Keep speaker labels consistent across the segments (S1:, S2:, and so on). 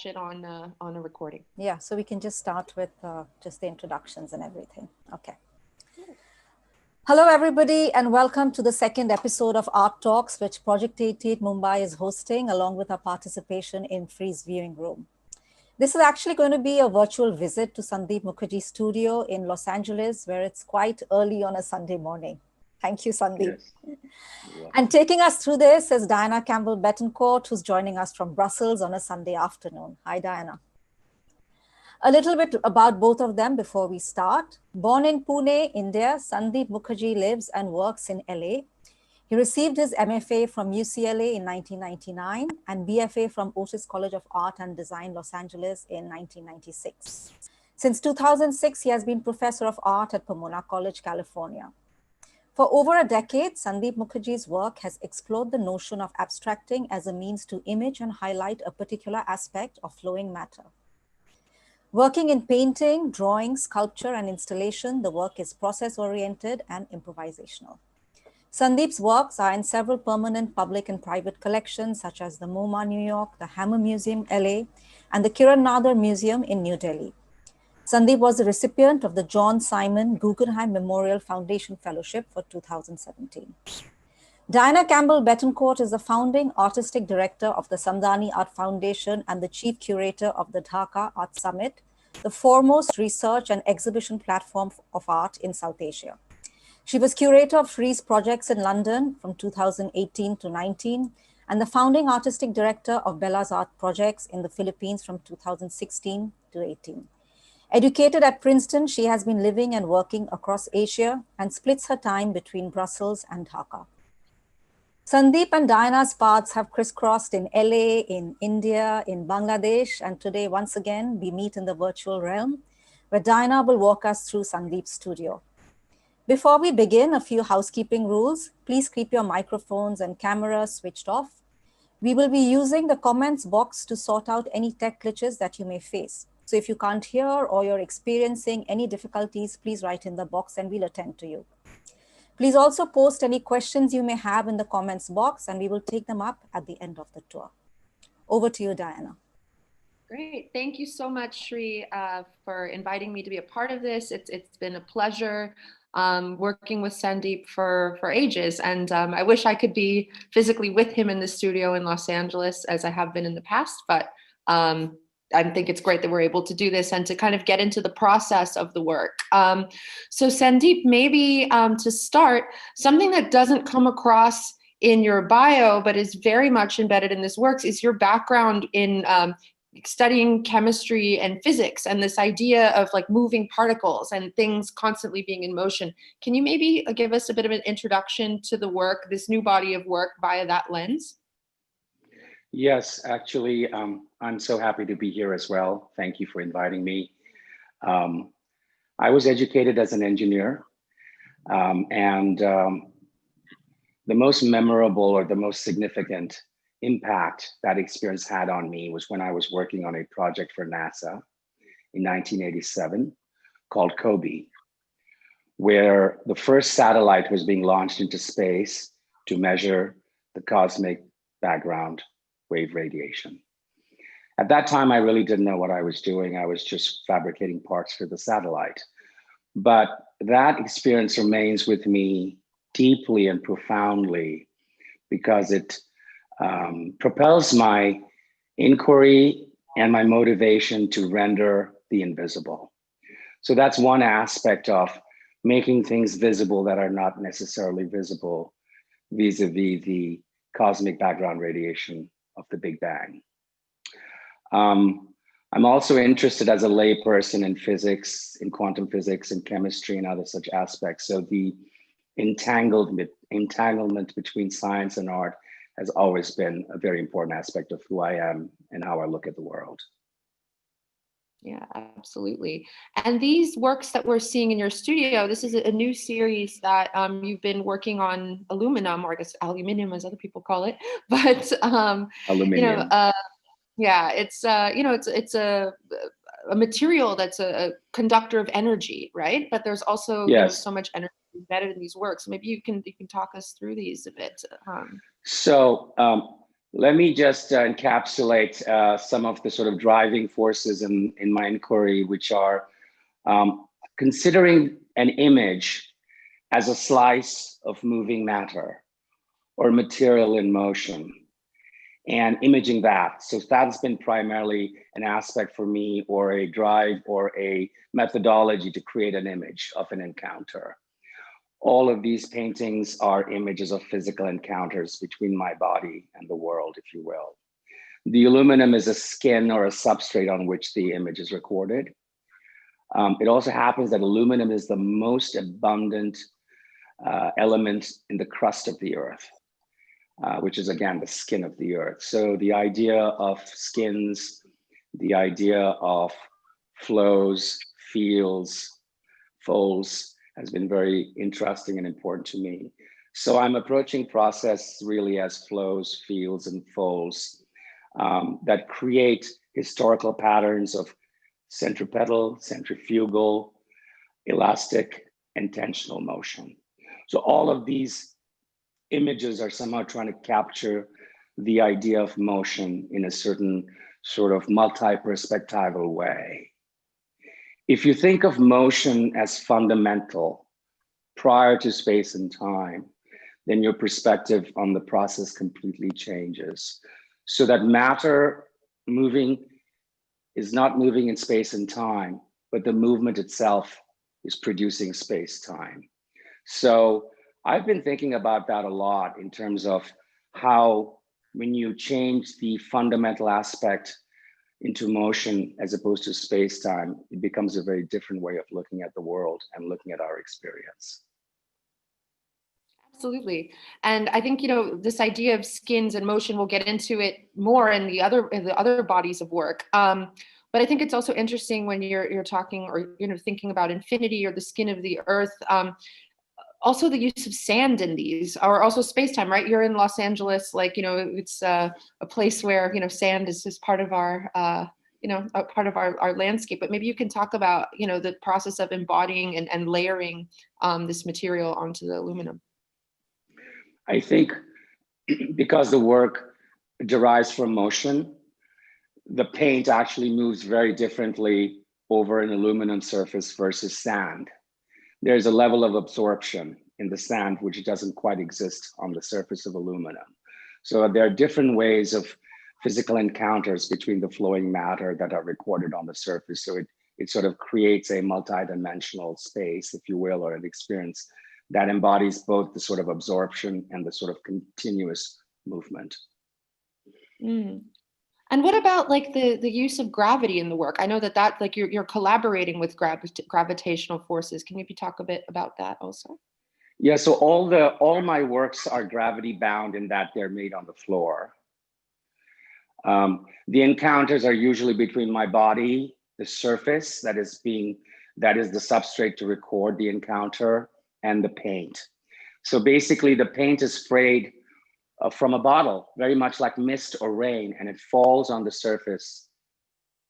S1: it on a recording.
S2: Yeah, so we can just start with just the introductions and everything. Okay. Hello, everybody, and welcome to the second episode of Art Talks, which Project 88 Mumbai is hosting, along with our participation in Frieze Viewing Room. This is actually going to be a virtual visit to Sandeep Mukherjee's studio in Los Angeles, where it's quite early on a Sunday morning. Thank you, Sandeep.
S3: Yes.
S2: And taking us through this is Diana Campbell Betancourt, who's joining us from Brussels on a Sunday afternoon. Hi, Diana. A little bit about both of them before we start. Born in Pune, India, Sandeep Mukherjee lives and works in LA. He received his MFA from UCLA in 1999 and BFA from Otis College of Art and Design, Los Angeles in 1996. Since 2006, he has been professor of art at Pomona College, California. For over a decade, Sandeep Mukherjee's work has explored the notion of abstracting as a means to image and highlight a particular aspect of flowing matter. Working in painting, drawing, sculpture, and installation, the work is process-oriented and improvisational. Sandeep's works are in several permanent public and private collections, such as the MoMA, New York, the Hammer Museum, LA, and the Kiran Nadar Museum in New Delhi. Sandeep was the recipient of the John Simon Guggenheim Memorial Foundation Fellowship for 2017. Diana Campbell Betancourt is the founding artistic director of the Samdani Art Foundation and the chief curator of the Dhaka Art Summit, the foremost research and exhibition platform of art in South Asia. She was curator of Frieze projects in London from 2018 to 19, and the founding artistic director of Bella's Art Projects in the Philippines from 2016 to 18. Educated at Princeton, she has been living and working across Asia and splits her time between Brussels and Dhaka. Sandeep and Diana's paths have crisscrossed in LA, in India, in Bangladesh, and today, once again, we meet in the virtual realm, where Diana will walk us through Sandeep's studio. Before we begin, a few housekeeping rules. Please keep your microphones and cameras switched off. We will be using the comments box to sort out any tech glitches that you may face. So if you can't hear or you're experiencing any difficulties, please write in the box and we'll attend to you. Please also post any questions you may have in the comments box and we will take them up at the end of the tour. Over to you, Diana.
S1: Great. Thank you so much, Shri, for inviting me to be a part of this. It's been a pleasure working with Sandeep for ages. And I wish I could be physically with him in the studio in Los Angeles as I have been in the past, but I think it's great that we're able to do this and to kind of get into the process of the work. So Sandeep, maybe to start, something that doesn't come across in your bio, but is very much embedded in this work is your background in studying chemistry and physics and this idea of like moving particles and things constantly being in motion. Can you maybe give us a bit of an introduction to the work, this new body of work via that lens?
S3: Yes, actually, I'm so happy to be here as well. Thank you for inviting me. I was educated as an engineer, and the most memorable or the most significant impact that experience had on me was when I was working on a project for NASA in 1987 called COBE, where the first satellite was being launched into space to measure the cosmic background wave radiation. At that time, I really didn't know what I was doing. I was just fabricating parts for the satellite. But that experience remains with me deeply and profoundly because it propels my inquiry and my motivation to render the invisible. So that's one aspect of making things visible that are not necessarily visible vis-a-vis the cosmic background radiation of the Big Bang. I'm also interested as a layperson in physics, in quantum physics, and chemistry, and other such aspects. So the entanglement between science and art has always been a very important aspect of who I am and how I look at the world.
S1: Yeah, absolutely. And these works that we're seeing in your studio, this is a new series that you've been working on aluminum, or I guess aluminium as other people call it, but
S3: Aluminium.
S1: yeah, it's it's a material that's a conductor of energy, right? But there's also
S3: Yes.
S1: So much energy embedded in these works. Maybe you can talk us through these a bit.
S3: So Let me just encapsulate some of the sort of driving forces in my inquiry, which are considering an image as a slice of moving matter or material in motion and imaging that. So that's been primarily an aspect for me, or a drive or a methodology to create an image of an encounter. All of these paintings are images of physical encounters between my body and the world, if you will. The aluminum is a skin or a substrate on which the image is recorded. It also happens that aluminum is the most abundant element in the crust of the earth, which is again the skin of the earth. So the idea of skins, the idea of flows, feels, folds has been very interesting and important to me. So I'm approaching process really as flows, feels, and folds that create historical patterns of centripetal, centrifugal, elastic, and tensional motion. So all of these images are somehow trying to capture the idea of motion in a certain sort of multi-perspectival way. If you think of motion as fundamental prior to space and time, then your perspective on the process completely changes. So that matter moving is not moving in space and time, but the movement itself is producing space-time. So I've been thinking about that a lot in terms of how when you change the fundamental aspect into motion as opposed to space-time, it becomes a very different way of looking at the world and looking at our experience.
S1: Absolutely. And I think, this idea of skins and motion, we'll get into it more in the other bodies of work. But I think it's also interesting when you're talking or, thinking about infinity or the skin of the earth. Also the use of sand in these, or also space-time, right? You're in Los Angeles, it's a place where, sand is just part of our, a part of our landscape. But maybe you can talk about, the process of embodying and layering this material onto the aluminum.
S3: I think because the work derives from motion, the paint actually moves very differently over an aluminum surface versus sand. There's a level of absorption in the sand which doesn't quite exist on the surface of aluminum. So there are different ways of physical encounters between the flowing matter that are recorded on the surface. So it sort of creates a multi-dimensional space, if you will, or an experience that embodies both the sort of absorption and the sort of continuous movement.
S1: Mm. And what about the use of gravity in the work? I know that you're collaborating with gravitational forces. Can you maybe talk a bit about that also?
S3: Yeah, so all my works are gravity bound in that they're made on the floor. The encounters are usually between my body, the surface that is the substrate to record the encounter, and the paint. So basically the paint is sprayed from a bottle, very much like mist or rain, and it falls on the surface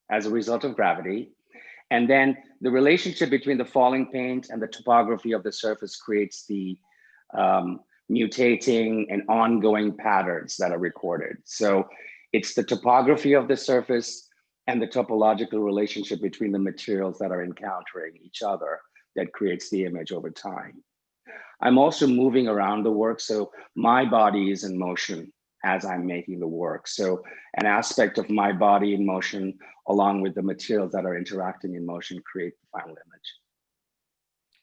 S3: as a result of gravity. And then the relationship between the falling paint and the topography of the surface creates the mutating and ongoing patterns that are recorded. So it's the topography of the surface and the topological relationship between the materials that are encountering each other that creates the image over time. I'm also moving around the work, so my body is in motion as I'm making the work. So an aspect of my body in motion, along with the materials that are interacting in motion, create the final image.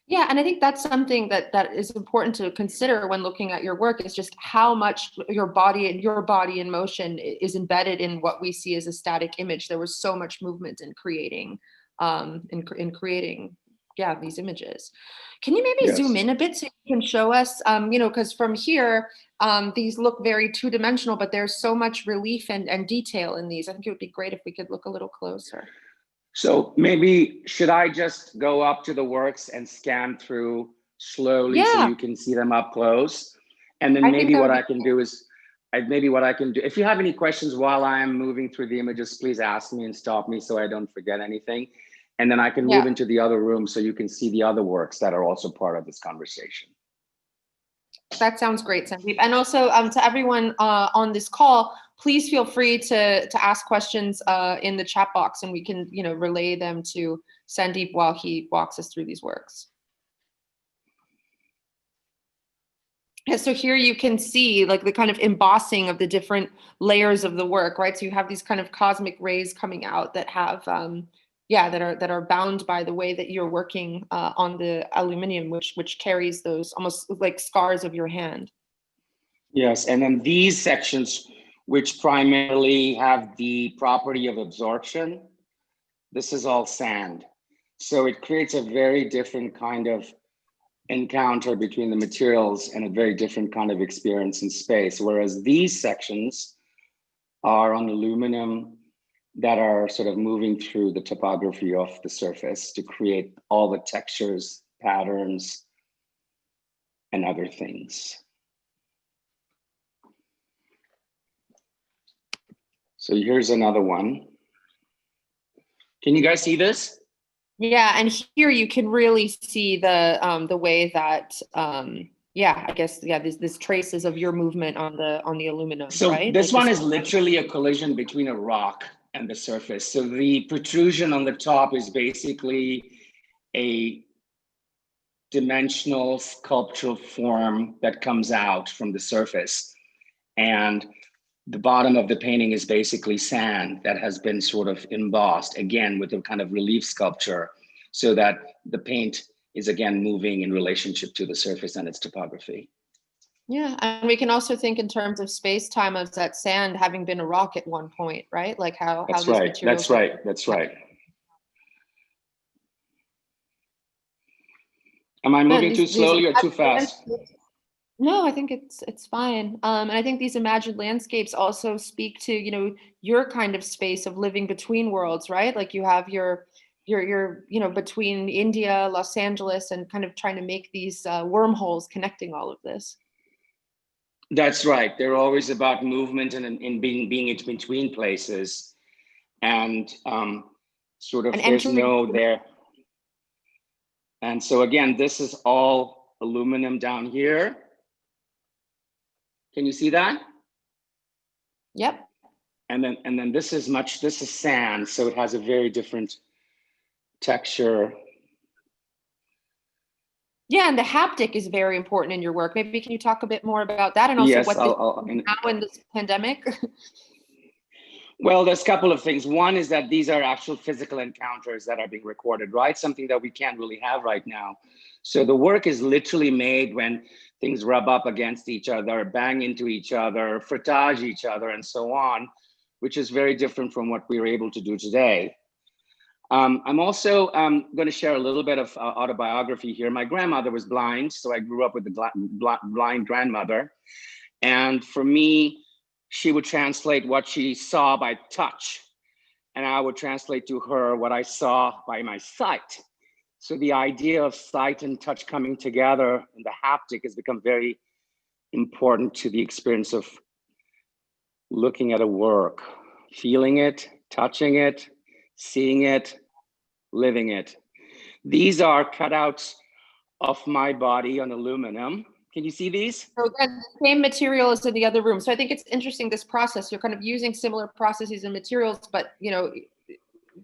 S1: Yeah, and I think that's something that is important to consider when looking at your work, is just how much your body in motion is embedded in what we see as a static image. There was so much movement in creating these images. Can you maybe zoom in a bit so you can show us, because from here, these look very two-dimensional, but there's so much relief and detail in these. I think it would be great if we could look a little closer.
S3: So maybe, should I just go up to the works and scan through slowly so you can see them up close? And then maybe what I can do is, if you have any questions while I'm moving through the images, please ask me and stop me so I don't forget anything. And then I can move into the other room so you can see the other works that are also part of this conversation.
S1: That sounds great, Sandeep. And also to everyone on this call, please feel free to ask questions in the chat box, and we can, relay them to Sandeep while he walks us through these works. Yeah, so here you can see like the kind of embossing of the different layers of the work, right? So you have these kind of cosmic rays coming out that have, that are bound by the way that you're working on the aluminum, which carries those almost like scars of your hand.
S3: Yes, and then these sections, which primarily have the property of absorption, this is all sand. So it creates a very different kind of encounter between the materials and a very different kind of experience in space. Whereas these sections are on aluminum that are sort of moving through the topography of the surface to create all the textures, patterns, and other things. So here's another one. Can you guys see this?
S1: Yeah, and here you can really see the way that I guess this traces of your movement on the aluminum.
S3: So
S1: right?
S3: This one is literally a collision between a rock and the surface. So the protrusion on the top is basically a dimensional sculptural form that comes out from the surface, and the bottom of the painting is basically sand that has been sort of embossed, again, with a kind of relief sculpture, so that the paint is again moving in relationship to the surface and its topography.
S1: Yeah, and we can also think in terms of space-time as that sand having been a rock at one point, right? Like how
S3: That's
S1: this
S3: right.
S1: material.
S3: That's right. That's right. Am I moving too slowly or too fast?
S1: No, I think it's fine. And I think these imagined landscapes also speak to, your kind of space of living between worlds, right? Like you have your between India, Los Angeles, and kind of trying to make these wormholes connecting all of this.
S3: That's right. They're always about movement and in being in between places, and sort of there's no there. And so again, this is all aluminum down here. Can you see that?
S1: Yep.
S3: And then this is sand, so it has a very different texture.
S1: Yeah, and the haptic is very important in your work. Maybe can you talk a bit more about that, and also
S3: yes,
S1: what now in this pandemic?
S3: Well, there's a couple of things. One is that these are actual physical encounters that are being recorded, right? Something that we can't really have right now. So the work is literally made when things rub up against each other, bang into each other, frottage each other, and so on, which is very different from what we were able to do today. I'm also going to share a little bit of autobiography here. My grandmother was blind, so I grew up with a blind grandmother. And for me, she would translate what she saw by touch, and I would translate to her what I saw by my sight. So the idea of sight and touch coming together in the haptic has become very important to the experience of looking at a work, feeling it, touching it, seeing it, living it. These are cutouts of my body on aluminum. Can you see these?
S1: So again, the same material as in the other room. So I think it's interesting, this process. You're kind of using similar processes and materials, but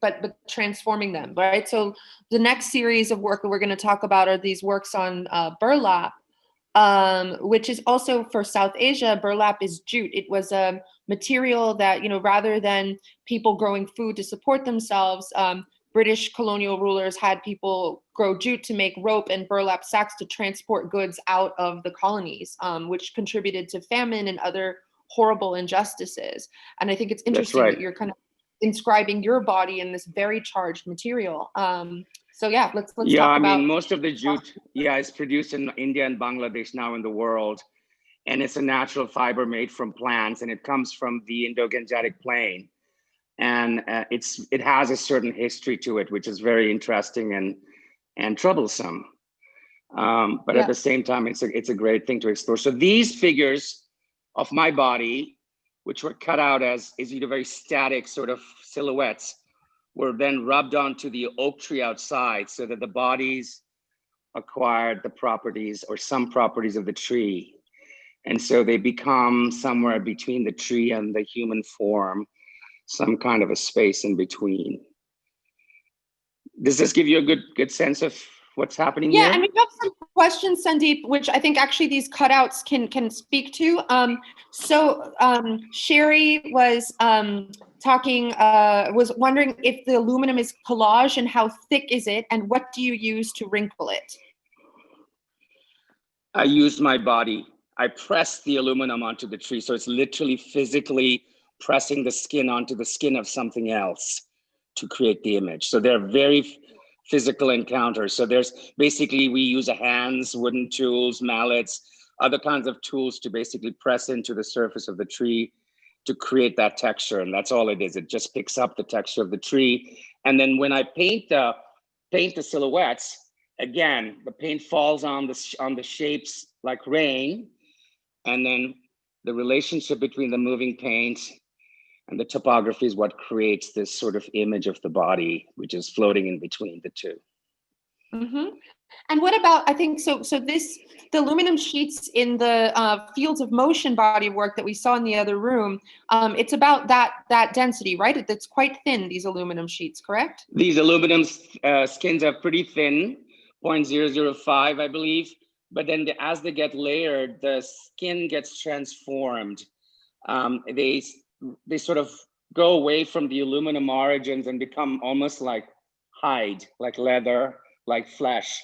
S1: but transforming them, right? So the next series of work that we're going to talk about are these works on burlap, which is also for South Asia. Burlap is jute. It was a material that, rather than people growing food to support themselves, British colonial rulers had people grow jute to make rope and burlap sacks to transport goods out of the colonies, which contributed to famine and other horrible injustices. And I think it's interesting that you're kind of inscribing your body in this very charged material. So yeah, let's talk about.
S3: I mean, most of the jute, is produced in India and Bangladesh now in the world, and it's a natural fiber made from plants, and it comes from the Indo-Gangetic Plain, and it has a certain history to it, which is very interesting and troublesome. But at the same time, it's a great thing to explore. So these figures of my body, which were cut out as very static sort of silhouettes, were then rubbed onto the oak tree outside so that the bodies acquired the properties or some properties of the tree. And so they become somewhere between the tree and the human form, some kind of a space in between. Does this give you a good sense of what's happening
S1: Yeah,
S3: here?
S1: and we have some questions, Sandeep, which I think actually these cutouts can speak to. Sherry was was wondering if the aluminum is collage and how thick is it, and what do you use to wrinkle it?
S3: I use my body. I press the aluminum onto the tree, so it's literally physically pressing the skin onto the skin of something else to create the image. So they're very physical encounters. So there's basically, we use hands, wooden tools, mallets, other kinds of tools to basically press into the surface of the tree to create that texture. And that's all it is. It just picks up the texture of the tree. And then when I paint the silhouettes, again, the paint falls on the shapes like rain. And then the relationship between the moving paint and the topography is what creates this sort of image of the body, which is floating in between the two.
S1: Mm-hmm. And what about, I think, the aluminum sheets in the fields of motion body work that we saw in the other room, it's about that density, right? It's quite thin, these aluminum sheets, correct?
S3: These aluminum skins are pretty thin, 0.005, I believe. But then as they get layered, the skin gets transformed. They sort of go away from the aluminum origins and become almost like hide, like leather, like flesh.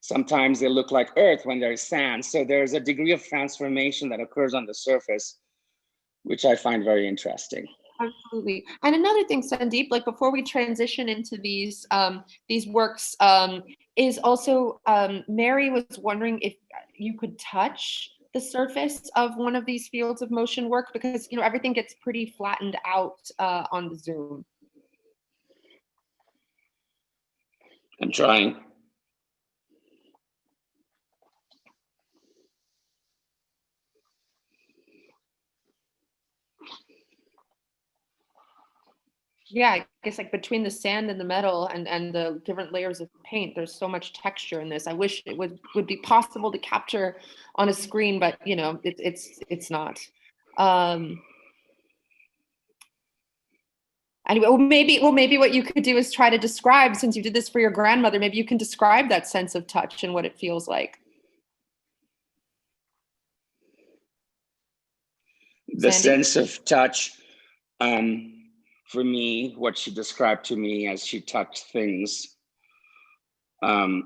S3: Sometimes they look like earth when there's sand. So there's a degree of transformation that occurs on the surface, which I find very interesting.
S1: Absolutely. And another thing, Sandeep, like before we transition into these works, is also Mary was wondering if you could touch the surface of one of these fields of motion work, because everything gets pretty flattened out on the Zoom.
S3: I'm trying.
S1: Yeah, I guess like between the sand and the metal and the different layers of paint, there's so much texture in this. I wish it would be possible to capture on a screen, but it's not. Anyway, maybe what you could do is try to describe, since you did this for your grandmother, maybe you can describe that sense of touch and what it feels like.
S3: The
S1: Sandy?
S3: sense of touch, for me, what she described to me as she touched things were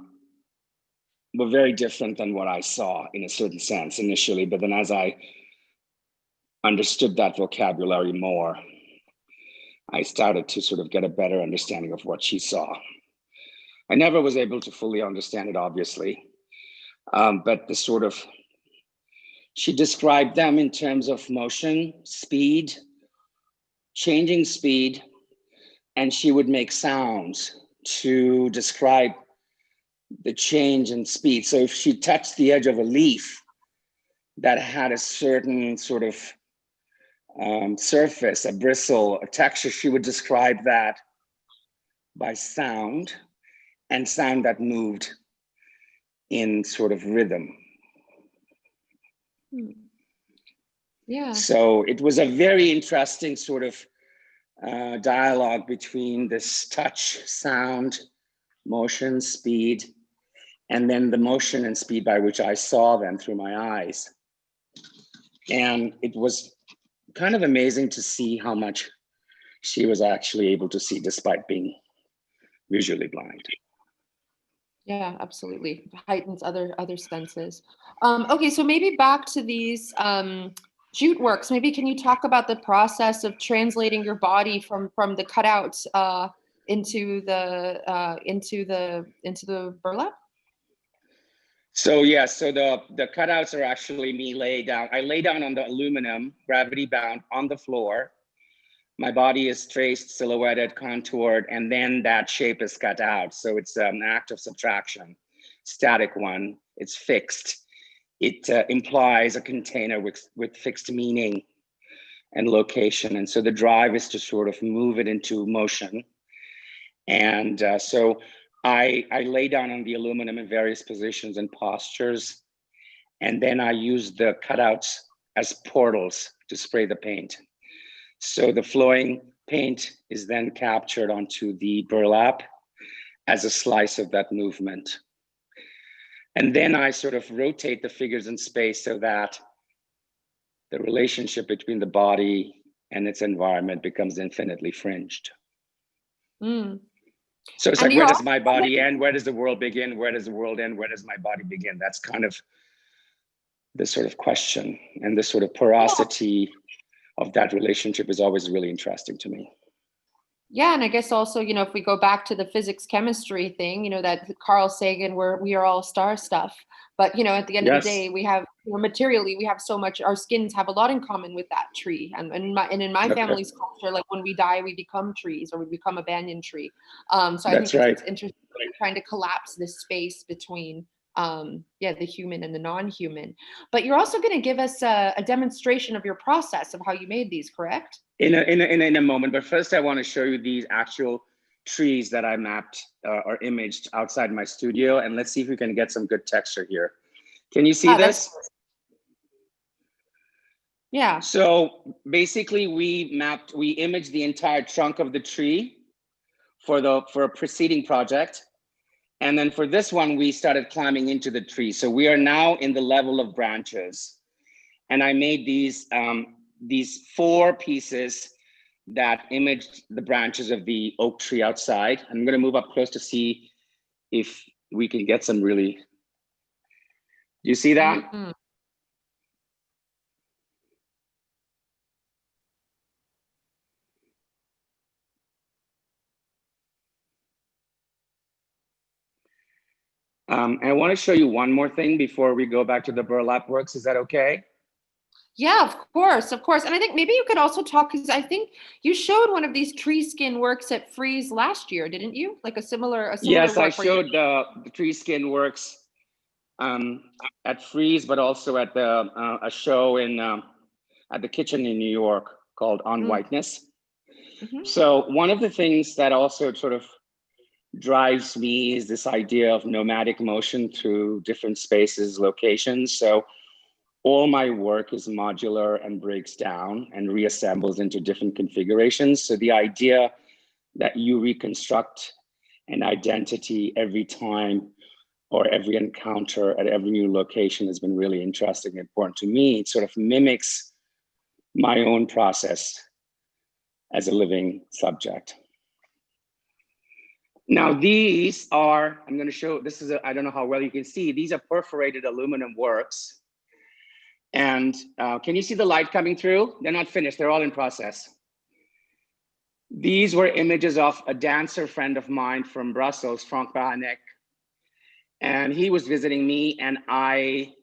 S3: very different than what I saw in a certain sense initially. But then as I understood that vocabulary more, I started to sort of get a better understanding of what she saw. I never was able to fully understand it, obviously, but she described them in terms of motion, speed, changing speed, and she would make sounds to describe the change in speed. So if she touched the edge of a leaf that had a certain sort of surface, a bristle, a texture, she would describe that by sound, and sound that moved in sort of rhythm.
S1: Yeah.
S3: So it was a very interesting sort of dialogue between this touch, sound, motion, speed, and then the motion and speed by which I saw them through my eyes. And it was kind of amazing to see how much she was actually able to see despite being visually blind.
S1: Yeah, absolutely. Heightens other senses. Okay, so maybe back to these jute works. Maybe can you talk about the process of translating your body from the cutouts into the burlap?
S3: So yeah, so the cutouts are actually me lay down. I lay down on the aluminum, gravity bound, on the floor. My body is traced, silhouetted, contoured, and then that shape is cut out. So it's an act of subtraction, static one. It's fixed. It implies a container with fixed meaning and location. And so the drive is to sort of move it into motion. And so I lay down on the aluminum in various positions and postures. And then I use the cutouts as portals to spray the paint. So the flowing paint is then captured onto the burlap as a slice of that movement. And then I sort of rotate the figures in space so that the relationship between the body and its environment becomes infinitely fringed.
S1: Mm.
S3: So it's
S1: And
S3: like,
S1: you're
S3: where does my body end? Where does the world begin? Where does the world end? Where does my body begin? That's kind of the sort of question, and the sort of porosity of that relationship is always really interesting to me.
S1: Yeah, and I guess also, you know, if we go back to the physics chemistry thing, you know, that Carl Sagan, we are all star stuff. But, you know, at the end of the day, we have, you know, materially, we have so much, our skins have a lot in common with that tree. And in my family's culture, like when we die, we become trees, or we become a banyan tree. So I think it's interesting trying to collapse this space between the human and the non-human. But you're also going to give us a demonstration of your process of how you made these, correct?
S3: In a moment, but first I want to show you these actual trees that I mapped or imaged outside my studio, and let's see if we can get some good texture here. Can you see this?
S1: Yeah.
S3: So basically we imaged the entire trunk of the tree for a preceding project. And then for this one, we started climbing into the tree. So we are now in the level of branches. And I made these 4 pieces that imaged the branches of the oak tree outside. I'm going to move up close to see if we can get some really. Do you see that?
S1: Mm-hmm.
S3: I want to show you one more thing before we go back to the burlap works. Is that okay?
S1: Yeah, of course, of course. And I think maybe you could also talk, because I think you showed one of these tree skin works at Frieze last year, didn't you? Like a similar
S3: Yes,
S1: work
S3: I showed the tree skin works at Frieze, but also at a show at the Kitchen in New York called On Whiteness.
S1: Mm-hmm.
S3: So one of the things that also sort of drives me is this idea of nomadic motion through different spaces, locations. So all my work is modular and breaks down and reassembles into different configurations. So the idea that you reconstruct an identity every time or every encounter at every new location has been really interesting and important to me. It sort of mimics my own process as a living subject. Now these are, I'm going to show, this is, I don't know how well you can see, these are perforated aluminum works. And can you see the light coming through? They're not finished, they're all in process. These were images of a dancer friend of mine from Brussels, Frank Bahanek. And he was visiting me, and I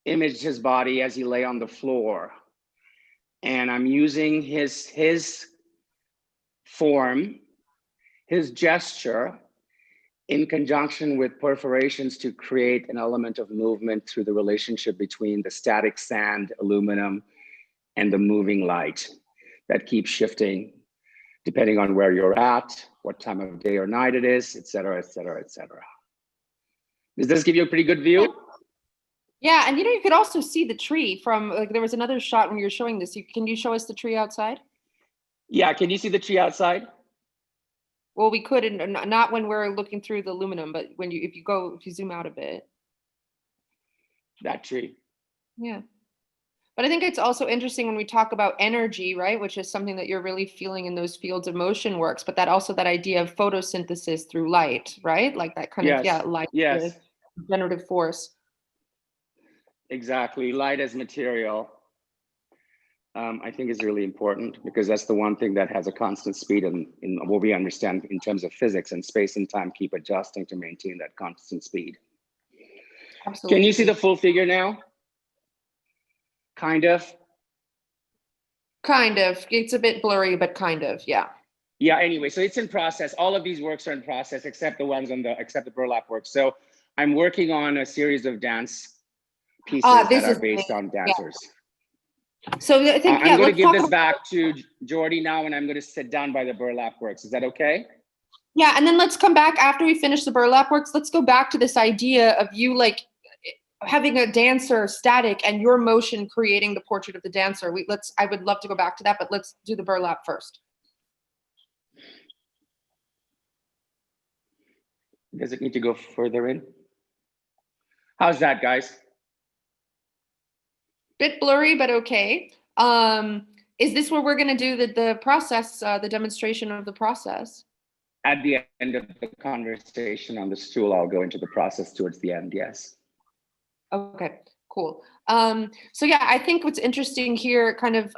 S3: imaged his body as he lay on the floor. And I'm using his form, his gesture, in conjunction with perforations to create an element of movement through the relationship between the static sand, aluminum, and the moving light that keeps shifting depending on where you're at, what time of day or night it is, et cetera, et cetera, et cetera. Does this give you a pretty good view?
S1: Yeah, and you know, you could also see the tree from, like, there was another shot when you were showing this. Can you show us the tree outside?
S3: Yeah, can you see the tree outside?
S1: Well, we could, and not when we're looking through the aluminum, but when if you zoom out a bit.
S3: That tree.
S1: Yeah. But I think it's also interesting when we talk about energy, right? Which is something that you're really feeling in those fields of motion works, but that also that idea of photosynthesis through light, right? Like that kind of, light, generative force.
S3: Exactly, light as material. I think is really important because that's the one thing that has a constant speed in what we understand in terms of physics, and space and time keep adjusting to maintain that constant speed. Absolutely. Can you see the full figure now? Kind of.
S1: Kind of. It's a bit blurry, but kind of, yeah.
S3: Yeah, anyway, so it's in process. All of these works are in process except the burlap works. So I'm working on a series of dance pieces that are based on dancers. Yeah.
S1: So I think,
S3: I'm going to give this back to Jordy now, and I'm going to sit down by the burlap works. Is that okay?
S1: Yeah, and then let's come back after we finish the burlap works. Let's go back to this idea of you, like, having a dancer static and your motion creating the portrait of the dancer. I would love to go back to that, but let's do the burlap first.
S3: Does it need to go further in? How's that, guys?
S1: Bit blurry, but okay. Is this where we're going to do the process, the demonstration of the process?
S3: At the end of the conversation on the stool, I'll go into the process towards the end, yes.
S1: Okay, cool. So yeah, I think what's interesting here, kind of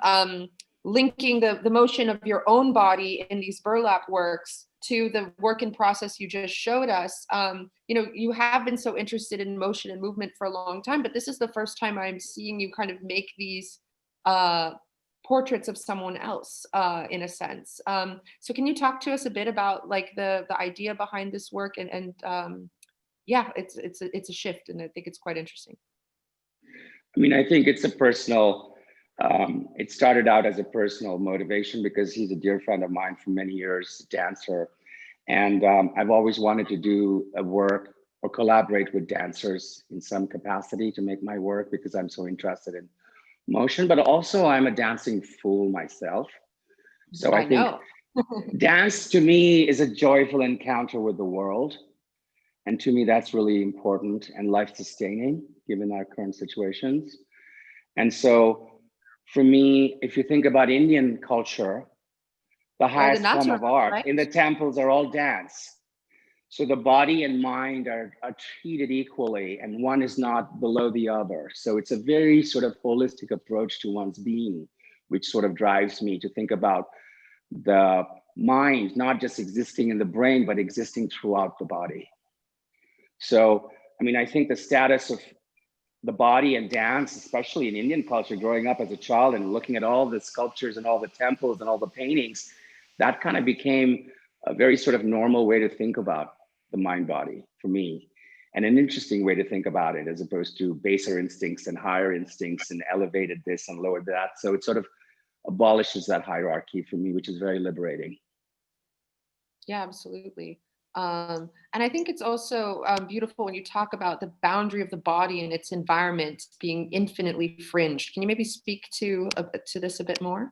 S1: linking the motion of your own body in these burlap works to the work in process you just showed us. You know, you have been so interested in motion and movement for a long time, but this is the first time I'm seeing you kind of make these portraits of someone else, in a sense. So can you talk to us a bit about like the idea behind this work and yeah, it's a shift, and I think it's quite interesting.
S3: I mean, I think it's a personal, it started out as a personal motivation because he's a dear friend of mine for many years, dancer. And I've always wanted to do a work or collaborate with dancers in some capacity to make my work because I'm so interested in motion, but also I'm a dancing fool myself. So I think dance to me is a joyful encounter with the world. And to me, that's really important and life-sustaining given our current situations. And so for me, if you think about Indian culture, the highest form of art, right, in the temples are all dance. So the body and mind are treated equally, and one is not below the other. So it's a very sort of holistic approach to one's being, which sort of drives me to think about the mind, not just existing in the brain, but existing throughout the body. So, I mean, I think the status of the body and dance, especially in Indian culture, growing up as a child and looking at all the sculptures and all the temples and all the paintings, that kind of became a very sort of normal way to think about the mind body for me, and an interesting way to think about it as opposed to baser instincts and higher instincts and elevated this and lowered that. So it sort of abolishes that hierarchy for me, which is very liberating.
S1: Yeah, absolutely. And I think it's also beautiful when you talk about the boundary of the body and its environment being infinitely fringed. Can you maybe speak to this a bit more?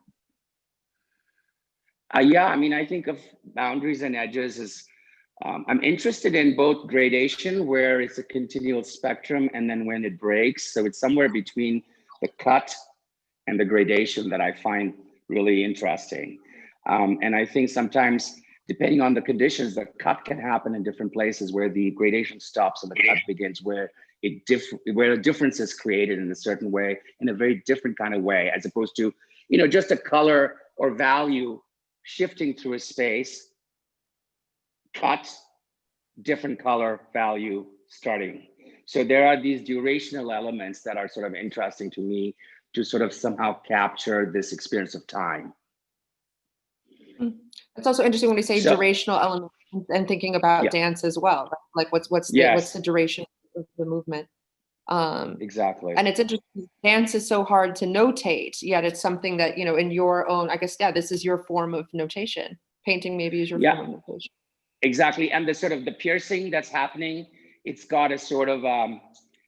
S3: Yeah, I mean, I think of boundaries and edges as I'm interested in both gradation, where it's a continual spectrum, and then when it breaks. So it's somewhere between the cut and the gradation that I find really interesting. And I think sometimes, depending on the conditions, the cut can happen in different places where the gradation stops and the cut begins, where a difference is created in a certain way, in a very different kind of way, as opposed to, you know, just a color or value shifting through a space, cut, different color, value, starting. So there are these durational elements that are sort of interesting to me to sort of somehow capture this experience of time.
S1: It's also interesting when we say durational elements and thinking about dance as well. Like what's the duration of the movement?
S3: Exactly.
S1: And it's interesting. Dance is so hard to notate, yet it's something that, you know, in your own, I guess, this is your form of notation. Painting maybe is your form of notation.
S3: Exactly. And the sort of the piercing that's happening, it's got a sort of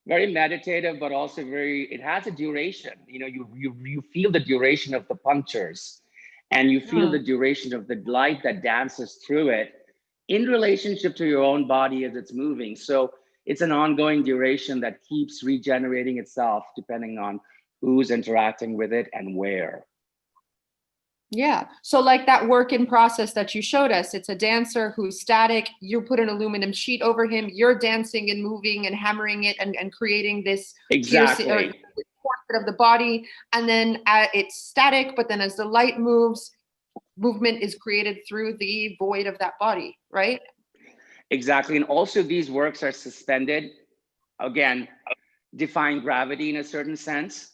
S3: very meditative, but also it has a duration. You know, you feel the duration of the punctures, and you feel the duration of the light that dances through it in relationship to your own body as it's moving. So it's an ongoing duration that keeps regenerating itself depending on who's interacting with it and where.
S1: Yeah. So like that work in process that you showed us, it's a dancer who's static. You put an aluminum sheet over him. You're dancing and moving and hammering it and creating this portrait of the body. And then it's static, but then as the light moves, movement is created through the void of that body, right?
S3: Exactly. And also these works are suspended, again, defying gravity in a certain sense.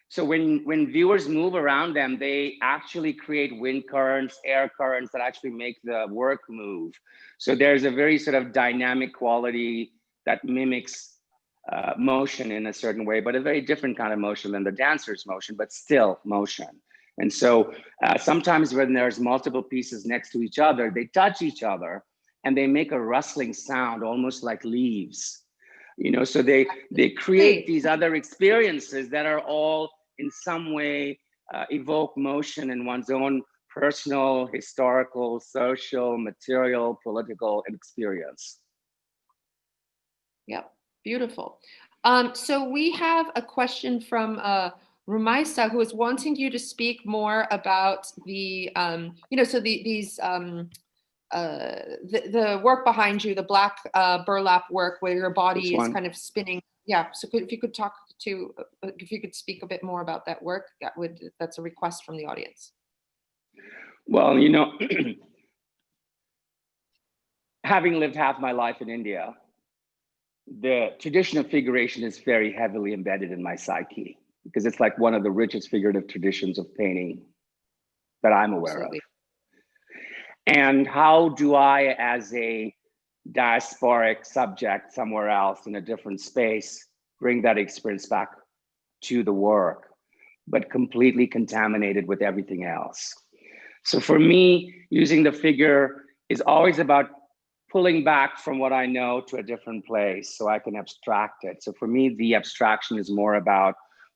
S3: So when viewers move around them, they actually create wind currents, air currents that actually make the work move. So there's a very sort of dynamic quality that mimics motion in a certain way, but a very different kind of motion than the dancer's motion, but still motion. And so sometimes when there's multiple pieces next to each other, they touch each other and they make a rustling sound, almost like leaves. So they create these other experiences that are all in some way evoke motion in one's own personal, historical, social, material, political experience.
S1: Yep, beautiful. So we have a question from Rumaisa, who is wanting you to speak more about the, the work behind you, the black burlap work where your body is kind of spinning. Yeah. So if you could speak a bit more about that work, that's a request from the audience.
S3: Well, having lived half my life in India, the tradition of figuration is very heavily embedded in my psyche because it's like one of the richest figurative traditions of painting that I'm aware of. And how do I, as a diasporic subject somewhere else in a different space, bring that experience back to the work, but completely contaminated with everything else? So for me, using the figure is always about pulling back from what I know to a different place so I can abstract it. So for me, the abstraction is more about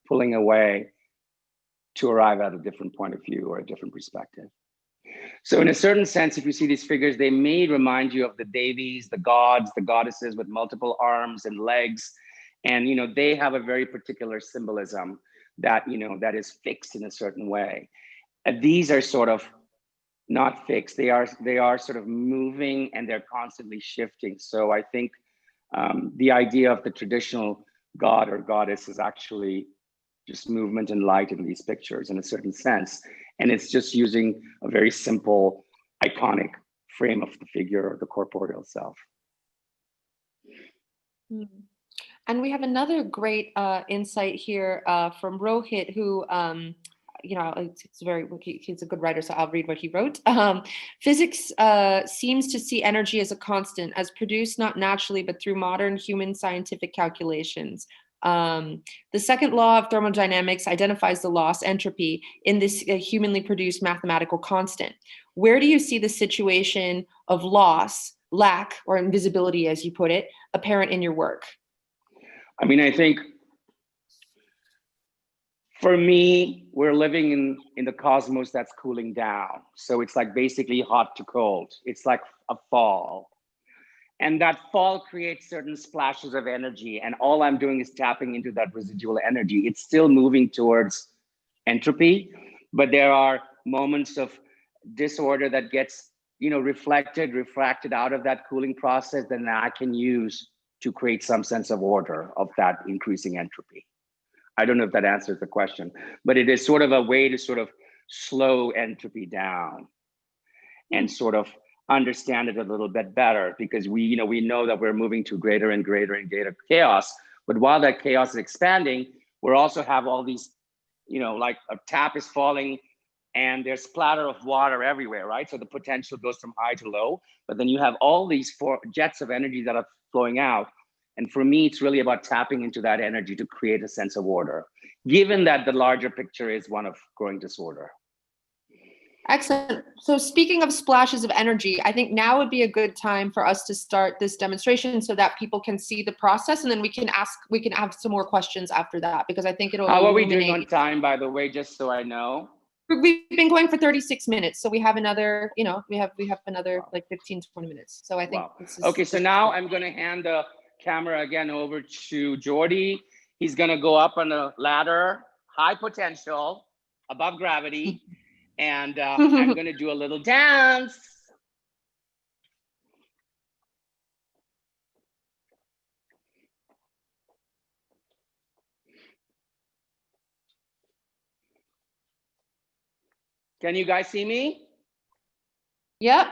S3: pulling away to arrive at a different point of view or a different perspective. So in a certain sense, if you see these figures, they may remind you of the Devis, the gods, the goddesses with multiple arms and legs. And they have a very particular symbolism that that is fixed in a certain way. And these are sort of not fixed. They are sort of moving and they're constantly shifting. So I think the idea of the traditional god or goddess is actually just movement and light in these pictures in a certain sense. And it's just using a very simple, iconic frame of the figure or the corporeal self.
S1: And we have another great insight here from Rohit, who, he's a good writer, so I'll read what he wrote. Physics seems to see energy as a constant, as produced not naturally, but through modern human scientific calculations. The second law of thermodynamics identifies the loss entropy in this humanly produced mathematical constant. Where do you see the situation of loss, lack, or invisibility, as you put it, apparent in your work?
S3: I mean, I think for me, we're living in the cosmos that's cooling down. So it's like basically hot to cold. It's like a fall. And that fall creates certain splashes of energy. And all I'm doing is tapping into that residual energy. It's still moving towards entropy, but there are moments of disorder that gets, refracted out of that cooling process that I can use to create some sense of order of that increasing entropy. I don't know if that answers the question, but it is sort of a way to sort of slow entropy down and sort of understand it a little bit better, because we know that we're moving to greater and greater and greater chaos. But while that chaos is expanding, we also have all these, like a tap is falling and there's splatter of water everywhere, right? So the potential goes from high to low, but then you have all these four jets of energy that are flowing out. And for me, it's really about tapping into that energy to create a sense of order, given that the larger picture is one of growing disorder.
S1: Excellent. So speaking of splashes of energy, I think now would be a good time for us to start this demonstration so that people can see the process, and then we can have some more questions after that, because I think it'll
S3: How are we doing on time, by the way, just so I know?
S1: We've been going for 36 minutes. So we have another, we have another like 15, 20 minutes. So I think this is
S3: okay. So now I'm going to hand the camera again over to Jordy. He's going to go up on a ladder, high potential, above gravity. And I'm going to do a little dance. Can you guys see me?
S1: Yep.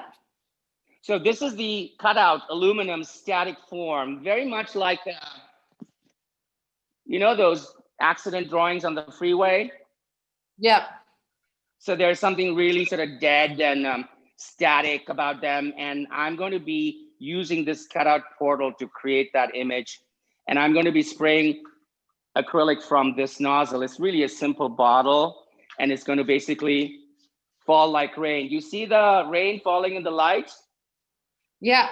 S3: So this is the cutout aluminum static form, very much like, those accident drawings on the freeway?
S1: Yep.
S3: So there's something really sort of dead and static about them. And I'm going to be using this cutout portal to create that image. And I'm going to be spraying acrylic from this nozzle. It's really a simple bottle, and it's going to basically fall like rain. You see the rain falling in the light?
S1: Yeah,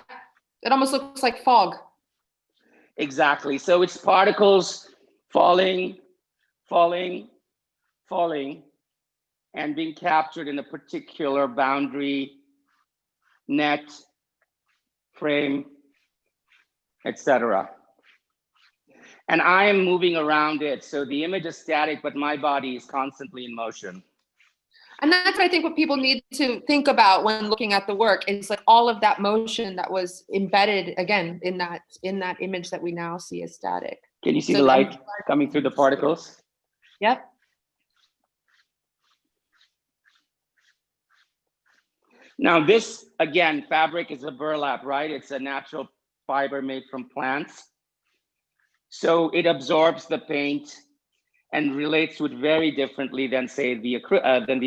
S1: it almost looks like fog.
S3: Exactly. So it's particles falling, falling, falling, and being captured in a particular boundary, net, frame, etc. And I am moving around it. So the image is static, but my body is constantly in motion.
S1: And that's, I think, what people need to think about when looking at the work is like all of that motion that was embedded again in that image that we now see as static.
S3: Can you see the light coming through the particles?
S1: Yep.
S3: Now this, again, fabric is a burlap, right? It's a natural fiber made from plants. So it absorbs the paint and relates to it very differently than, say, the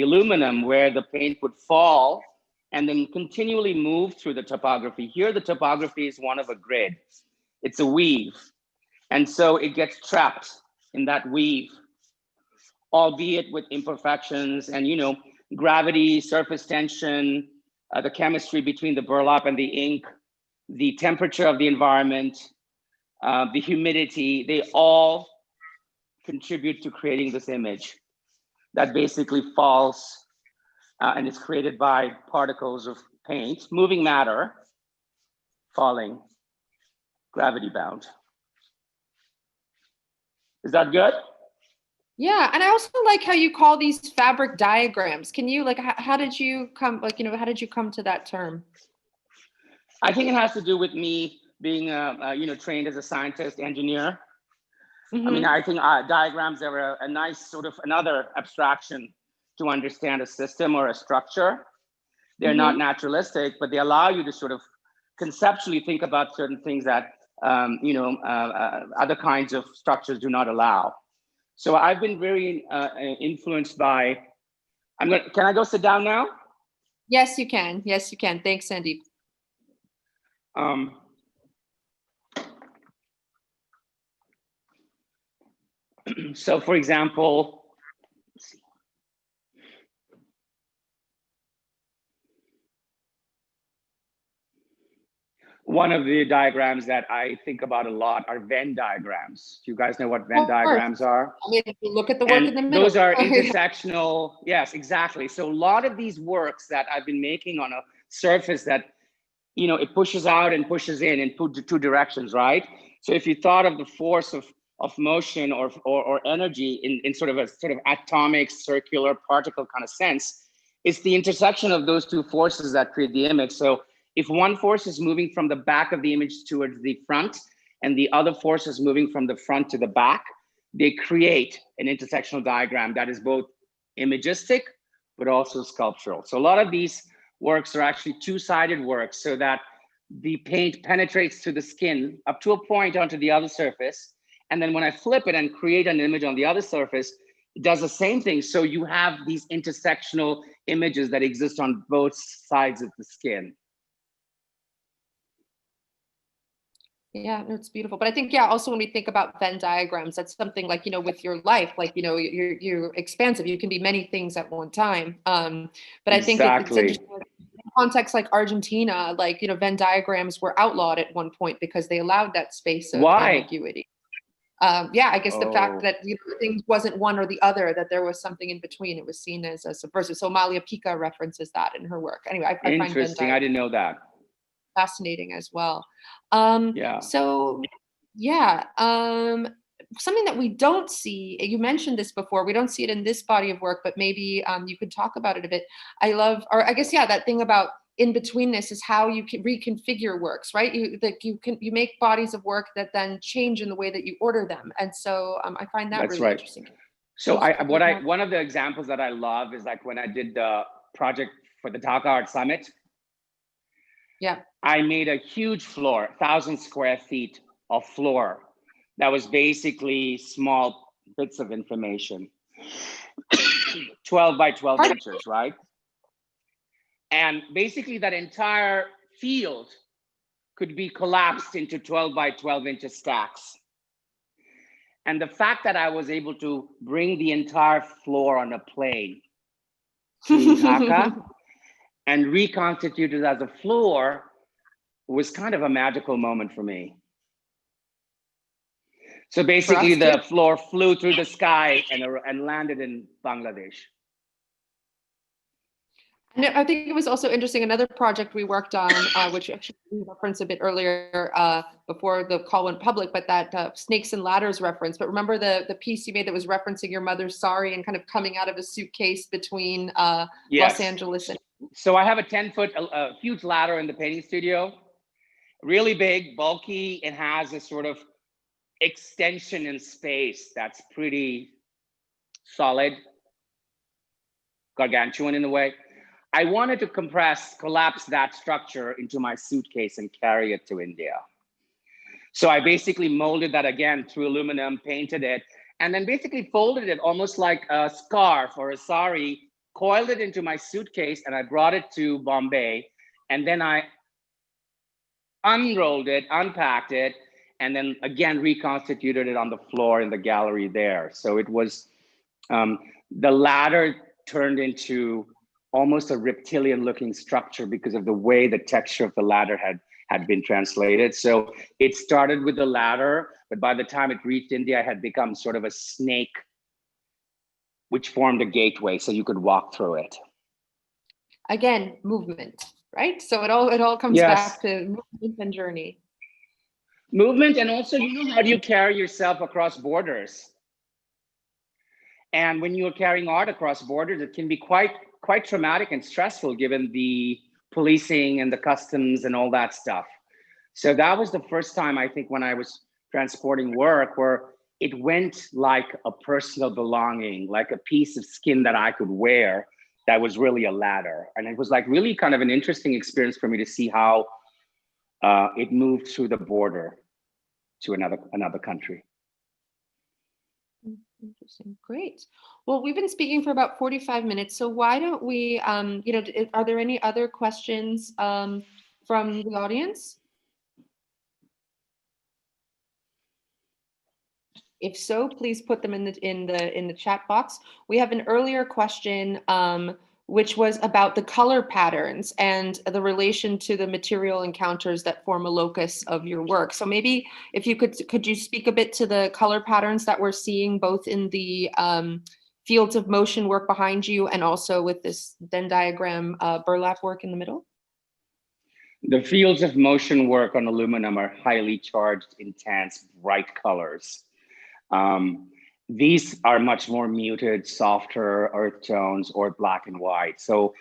S3: aluminum, where the paint would fall and then continually move through the topography. Here, the topography is one of a grid. It's a weave. And so it gets trapped in that weave, albeit with imperfections and, gravity, surface tension, the chemistry between the burlap and the ink, the temperature of the environment, the humidity, they all contribute to creating this image that basically falls and is created by particles of paint, moving matter, falling, gravity bound. Is that good?
S1: Yeah, and I also like how you call these fabric diagrams. Can you how did you come how did you come to that term?
S3: I think it has to do with me being trained as a scientist, engineer.
S1: Mm-hmm.
S3: I mean, I think diagrams are a nice sort of another abstraction to understand a system or a structure. They're not naturalistic, but they allow you to sort of conceptually think about certain things that other kinds of structures do not allow. So I've been very influenced by. Can I go sit down now?
S1: Yes, you can. Yes, you can. Thanks, Sandeep.
S3: So, for example, let's see. One of the diagrams that I think about a lot are Venn diagrams. Do you guys know what Venn diagrams are?
S1: I mean, if you look at the work in the middle.
S3: Those are intersectional. Yes, exactly. So a lot of these works that I've been making on a surface that, it pushes out and pushes in two directions, right? So if you thought of the force of motion or energy in sort of atomic circular particle kind of sense, it's the intersection of those two forces that create the image. So if one force is moving from the back of the image towards the front and the other force is moving from the front to the back, they create an intersectional diagram that is both imagistic, but also sculptural. So a lot of these works are actually two-sided works so that the paint penetrates through the skin up to a point onto the other surface. And then when I flip it and create an image on the other surface, it does the same thing. So you have these intersectional images that exist on both sides of the skin.
S1: Yeah, no, it's beautiful. But I think, also when we think about Venn diagrams, that's something like, with your life, like, you're expansive. You can be many things at one time. But I think it's interesting in contexts like Argentina, like, Venn diagrams were outlawed at one point because they allowed that space of ambiguity. I guess the fact that things wasn't one or the other, that there was something in between, it was seen as a subversive. So Amalia Pica references that in her work. Anyway, I find
S3: interesting. I didn't know that.
S1: Fascinating as well. So something that we don't see, you mentioned this before, we don't see it in this body of work, but maybe you could talk about it a bit. That thing about in-betweenness is how you can reconfigure works, right? You make bodies of work that then change in the way that you order them. And so I find that really interesting.
S3: So one of the examples that I love is like when I did the project for the Dhaka Art Summit.
S1: Yeah.
S3: I made a huge floor, 1,000 square feet of floor that was basically small bits of information, 12 by 12 inches, right? And basically that entire field could be collapsed into 12 by 12 inches stacks. And the fact that I was able to bring the entire floor on a plane to Dhaka and reconstitute it as a floor was kind of a magical moment for me. So basically
S1: For us
S3: the floor flew through the sky and landed in Bangladesh.
S1: And I think it was also interesting, another project we worked on, which actually we referenced a bit earlier before the call went public, but that snakes and ladders reference. But remember the piece you made that was referencing your mother's sari and kind of coming out of a suitcase between
S3: Yes.
S1: Los Angeles and...
S3: So I have a 10-foot, huge ladder in the painting studio, really big, bulky. It has a sort of extension in space that's pretty solid, gargantuan in a way. I wanted to collapse that structure into my suitcase and carry it to India. So I basically molded that again through aluminum, painted it, and then basically folded it almost like a scarf or a sari, coiled it into my suitcase, and I brought it to Bombay. And then I unrolled it, unpacked it, and then again reconstituted it on the floor in the gallery there. So it was, the ladder turned into almost a reptilian looking structure because of the way the texture of the ladder had been translated. So it started with the ladder, but by the time it reached India, it had become sort of a snake, which formed a gateway so you could walk through it.
S1: Again, movement, right? So it all comes back to movement and journey.
S3: Movement, and also, how do you carry yourself across borders? And when you are carrying art across borders, it can be quite traumatic and stressful given the policing and the customs and all that stuff. So that was the first time, I think, when I was transporting work where it went like a personal belonging, like a piece of skin that I could wear that was really a ladder. And it was like really kind of an interesting experience for me to see how it moved through the border to another country.
S1: Interesting. Great. Well, we've been speaking for about 45 minutes. So why don't we, are there any other questions from the audience? If so, please put them in the chat box. We have an earlier question, which was about the color patterns and the relation to the material encounters that form a locus of your work. So maybe if you could you speak a bit to the color patterns that we're seeing both in the fields of motion work behind you and also with this Venn diagram burlap work in the middle?
S3: The fields of motion work on aluminum are highly charged, intense, bright colors. These are much more muted, softer earth tones or black and white. So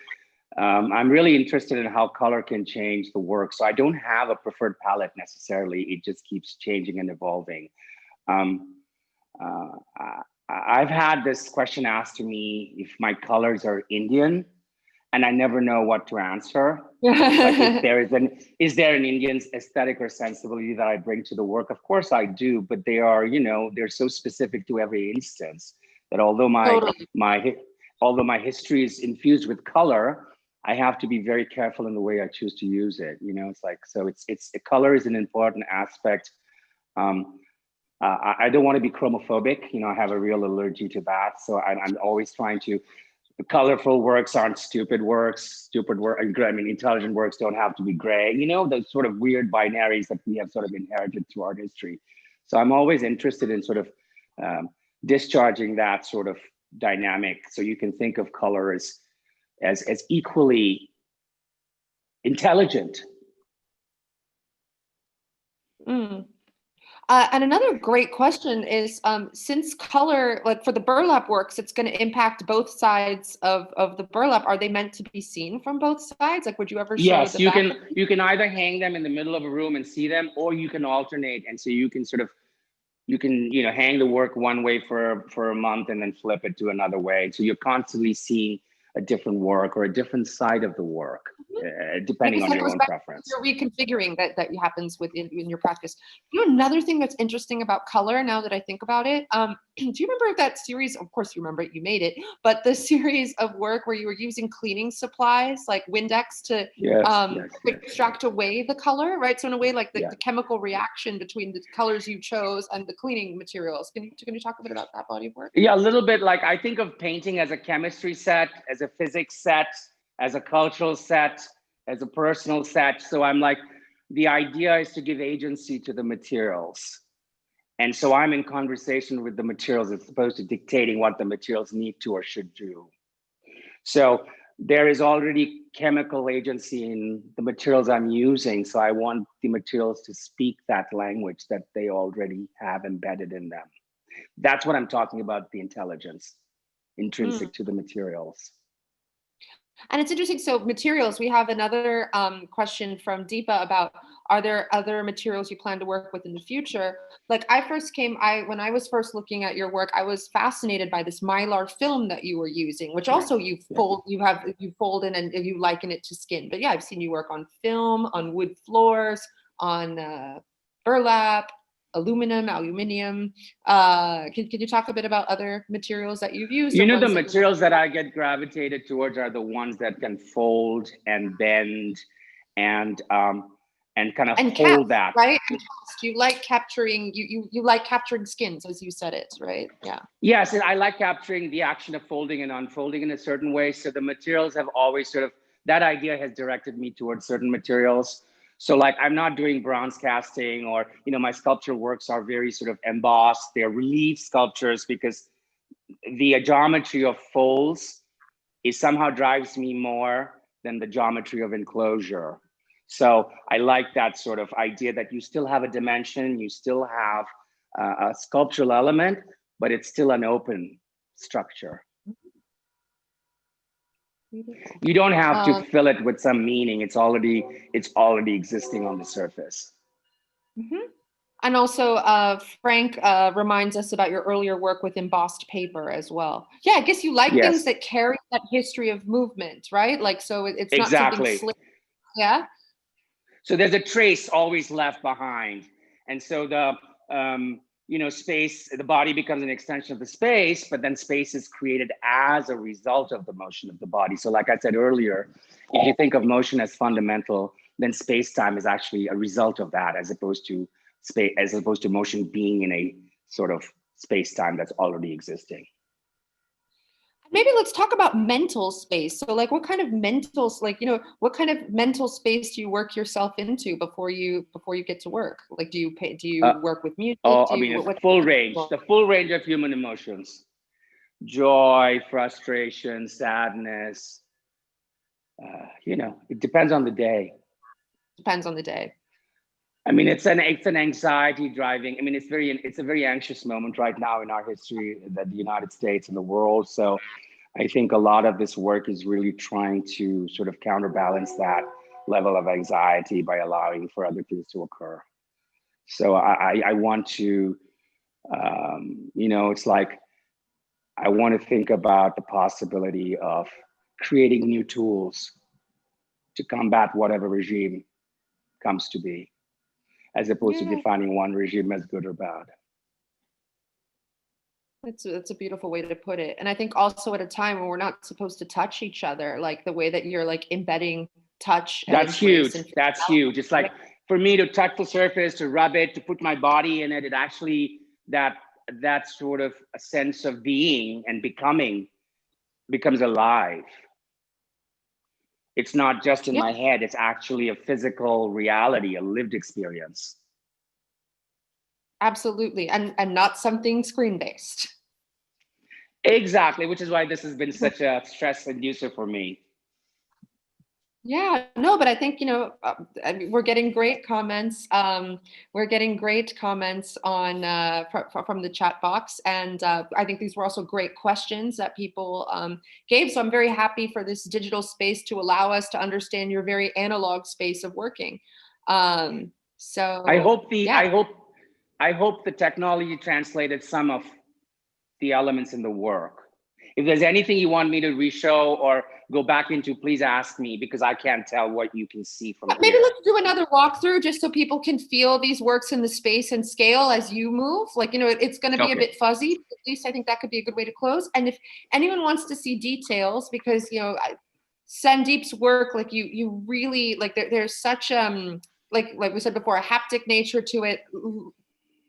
S3: I'm really interested in how color can change the work. So I don't have a preferred palette necessarily. It just keeps changing and evolving. I've had this question asked to me if my colors are Indian, and I never know what to answer. Like is there an Indian aesthetic or sensibility that I bring to the work? Of course I do, but they are, they're so specific to every instance that although my history is infused with color, I have to be very careful in the way I choose to use it. It's like, so it's the color is an important aspect. I don't want to be chromophobic. I have a real allergy to that. So I'm always trying to. Colorful works aren't stupid works. Intelligent works don't have to be gray. Those sort of weird binaries that we have sort of inherited through art history. So I'm always interested in sort of discharging that sort of dynamic. So you can think of color as equally intelligent.
S1: Mm. And another great question is, since color, like for the burlap works, it's going to impact both sides of the burlap. Are they meant to be seen from both sides? Like, would you ever show
S3: yes,
S1: the
S3: you
S1: back?
S3: you can either hang them in the middle of a room and see them, or you can alternate. And so you can hang the work one way for a month and then flip it to another way. So you're constantly seeing a different work or a different side of the work, depending on your own preference.
S1: You're reconfiguring that happens in your practice. Another thing that's interesting about color, now that I think about it, do you remember that series? Of course you remember it, you made it, but the series of work where you were using cleaning supplies like Windex to extract away the color, right? So in a way, like the chemical reaction between the colors you chose and the cleaning materials. Can you talk a bit about that body of work?
S3: Yeah, a little bit. Like, I think of painting as a chemistry set, as a physics set, as a cultural set, as a personal set. So I'm like, the idea is to give agency to the materials And so I'm in conversation with the materials as opposed to dictating what the materials need to or should do. So there is already chemical agency in the materials I'm using. So I want the materials to speak that language that they already have embedded in them. That's what I'm talking about, the intelligence intrinsic to the materials.
S1: And it's interesting. So materials, we have another question from Deepa about, are there other materials you plan to work with in the future? Like when I was first looking at your work, I was fascinated by this mylar film that you were using, which also you fold in and you liken it to skin. But yeah, I've seen you work on film, on wood floors, on burlap, aluminium. Can you talk a bit about other materials that you've used?
S3: You know, the materials that I get gravitated towards are the ones that can fold and bend and kind of hold that.
S1: Right? You like capturing you like capturing skins, as you said it, right? Yeah.
S3: Yes, and I like capturing the action of folding and unfolding in a certain way. So the materials have always that idea has directed me towards certain materials. So like I'm not doing bronze casting or, my sculpture works are very sort of embossed. They're relief sculptures because the geometry of folds somehow drives me more than the geometry of enclosure. So I like that sort of idea that you still have a dimension, you still have a sculptural element, but it's still an open structure. You don't have to fill it with some meaning. It's already existing on the surface.
S1: And also, Frank reminds us about your earlier work with embossed paper as well. Yeah, I guess you like things that carry that history of movement, right? Like, so it's not something slick. Yeah.
S3: So there's a trace always left behind, and so the space, the body becomes an extension of the space, but then space is created as a result of the motion of the body. So like I said earlier, if you think of motion as fundamental, then space-time is actually a result of that, as opposed to motion being in a sort of space-time that's already existing.
S1: Maybe let's talk about mental space. So like what kind of mental space do you work yourself into before you get to work? Like, do you work with music?
S3: The full range of human emotions: joy, frustration, sadness. It depends on the day.
S1: Depends on the day.
S3: I mean, it's an anxiety driving. I mean, it's a very anxious moment right now in our history, that the United States and the world. So I think a lot of this work is really trying to sort of counterbalance that level of anxiety by allowing for other things to occur. So I want to, it's like, I want to think about the possibility of creating new tools to combat whatever regime comes to be, as opposed to defining one regime as good or bad.
S1: That's a beautiful way to put it. And I think also at a time when we're not supposed to touch each other, like the way that you're like embedding touch.
S3: That's huge. That's huge. It's like for me to touch the surface, to rub it, to put my body in it, it actually, that sort of a sense of being and becoming becomes alive. It's not just in my head, it's actually a physical reality, a lived experience.
S1: Absolutely. And not something screen-based.
S3: Exactly, which is why this has been such a stress inducer for me.
S1: Yeah, no, but I think, we're getting great comments. We're getting great comments on from the chat box. And I think these were also great questions that people gave. So I'm very happy for this digital space to allow us to understand your very analog space of working. So
S3: I hope the technology translated some of the elements in the work. If there's anything you want me to reshow or go back into, please ask me, because I can't tell what you can see from
S1: Maybe
S3: here.
S1: Let's do another walkthrough just so people can feel these works in the space and scale as you move. Like, it's going to be a bit fuzzy. At least I think that could be a good way to close. And if anyone wants to see details, because, Sandeep's work, like you really, like there's such, like we said before, a haptic nature to it.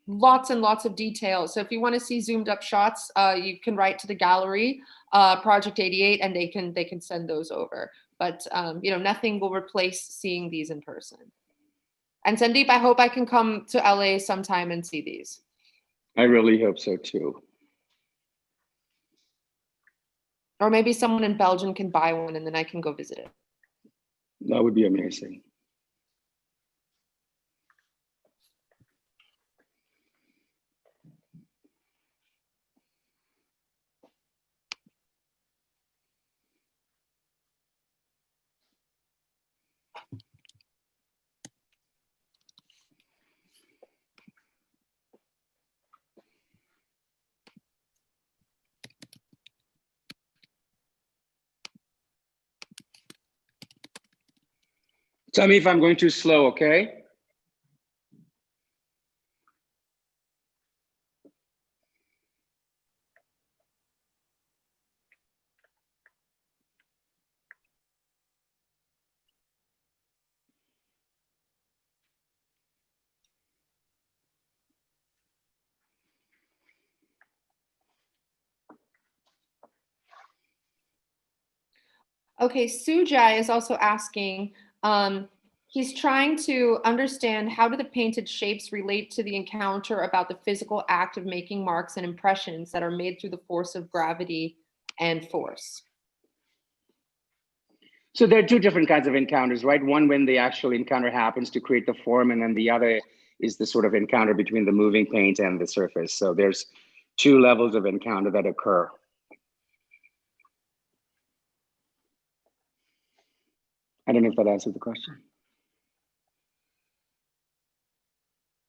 S1: Lots and lots of details. So if you want to see zoomed up shots, you can write to the gallery, Project 88, and they can send those over. But nothing will replace seeing these in person. And Sandeep, I hope I can come to LA sometime and see these.
S3: I really hope so too.
S1: Or maybe someone in Belgium can buy one and then I can go visit it.
S3: That would be amazing. Tell me if I'm going too slow, okay?
S1: Okay, Sujai is also asking, he's trying to understand how do the painted shapes relate to the encounter about the physical act of making marks and impressions that are made through the force of gravity and force.
S3: So there are two different kinds of encounters, right? One when the actual encounter happens to create the form, and then the other is the sort of encounter between the moving paint and the surface. So there's two levels of encounter that occur. I don't know if that answers the question.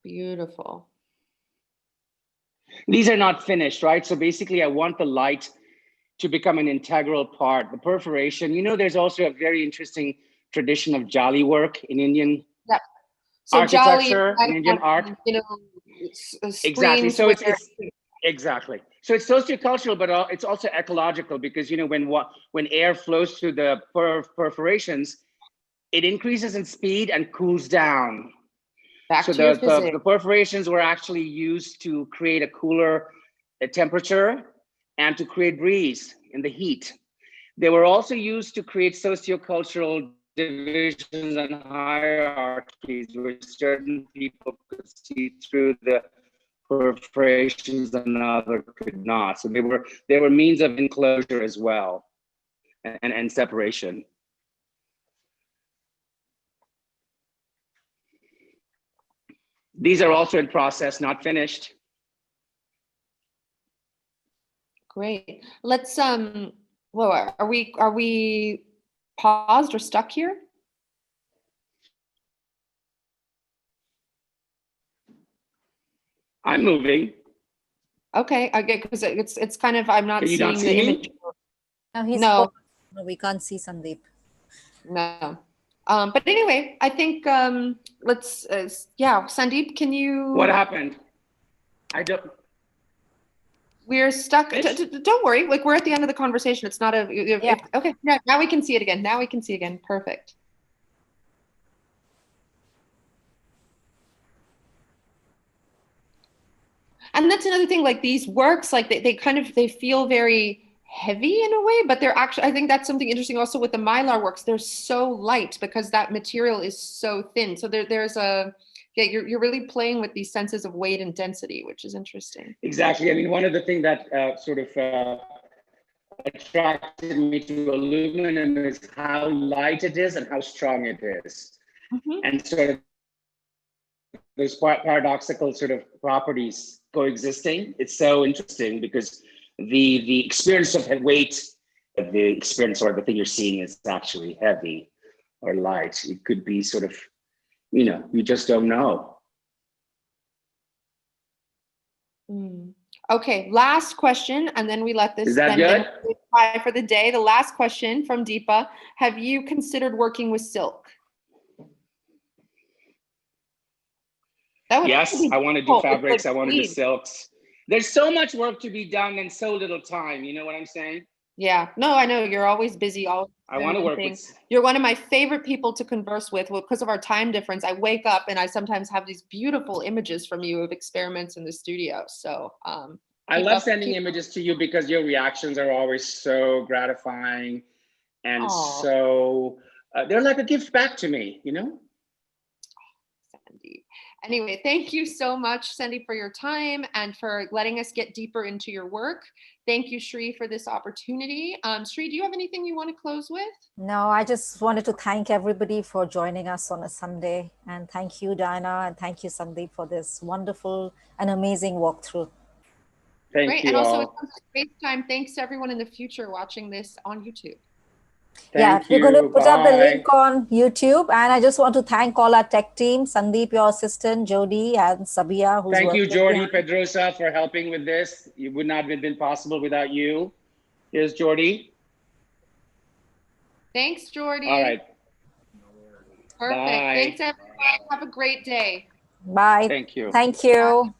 S1: Beautiful.
S3: These are not finished, right? So basically I want the light to become an integral part. The perforation, you know, there's also a very interesting tradition of jali work in Indian
S1: So
S3: architecture,
S1: Jolly,
S3: in Indian art.
S1: You know,
S3: Exactly. So
S1: where...
S3: it's exactly. So it's sociocultural, but it's also ecological, because you know when air flows through the perforations, it increases in speed and cools down.
S1: Back
S3: So
S1: to your physics.
S3: the perforations were actually used to create a cooler temperature and to create breeze in the heat. They were also used to create sociocultural divisions and hierarchies where certain people could see through the perforations and others could not. So they were means of enclosure as well, and separation. These are also in process, not finished.
S1: Great. Let's well, are we paused or stuck here?
S3: I'm moving.
S1: Okay, I get, because it's kind of, I'm not
S3: Can you
S1: seeing
S3: not
S1: the
S3: see
S1: image.
S3: me?
S2: No, he's
S1: No.
S2: paused. No, we can't see Sandeep.
S1: No. But anyway, I think let's yeah, Sandeep, can you...
S3: What happened? I don't.
S1: We're stuck. Don't worry, like we're at the end of the conversation. It's not a...
S2: Yeah.
S1: Okay, now we can see it again. Now we can see again. Perfect. And that's another thing, like these works, like they kind of, they feel very heavy in a way, but they're actually, I think that's something interesting also with the Mylar works. They're so light because that material is so thin. So there's a, yeah, you're really playing with these senses of weight and density, which is interesting.
S3: Exactly. I mean, one of the things that sort of attracted me to aluminum is how light it is and how strong it is.
S1: Mm-hmm.
S3: And sort of those paradoxical sort of properties coexisting. It's so interesting because the experience of weight, the experience or the thing you're seeing is actually heavy or light. It could be sort of, you know, you just don't know.
S1: Okay, last question, and then we let this...
S3: Is that good?
S1: For the day. The last question from Deepa: have you considered working with silk?
S3: Yes, I want to do fabrics. I want to do silks. There's so much work to be done and so little time. You know what I'm saying?
S1: Yeah, no, I know you're always busy. I
S3: want to work with...
S1: You're one of my favorite people to converse with. Well, because of our time difference, I wake up and I sometimes have these beautiful images from you of experiments in the studio. So
S3: I love sending images to you because your reactions are always so gratifying, and so they're like a gift back to me, you know?
S1: Sandeep. Anyway, thank you so much, Sandeep, for your time and for letting us get deeper into your work. Thank you, Shri, for this opportunity. Shri, do you have anything you want to close with?
S2: No, I just wanted to thank everybody for joining us on a Sunday. And thank you, Diana, and thank you, Sandeep, for this wonderful and amazing walkthrough.
S3: Thank
S1: Great.
S3: you
S1: And also,
S3: all.
S1: it's FaceTime. Thanks to everyone in the future watching this on YouTube.
S3: Thank
S2: We're going to
S3: you.
S2: put up the
S3: Bye.
S2: link on YouTube. And I just want to thank all our tech team, Sandeep, your assistant, Jody, and Sabia, who's
S3: Thank you,
S2: working
S3: Jordi
S2: behind.
S3: Pedrosa, for helping with this. It would not have been possible without you. Here's Jordi.
S1: Thanks, Jordy.
S3: All right.
S1: Perfect.
S3: Bye.
S1: Thanks, everyone. Have a great day.
S2: Bye.
S3: Thank you.
S2: Thank you.
S1: Bye.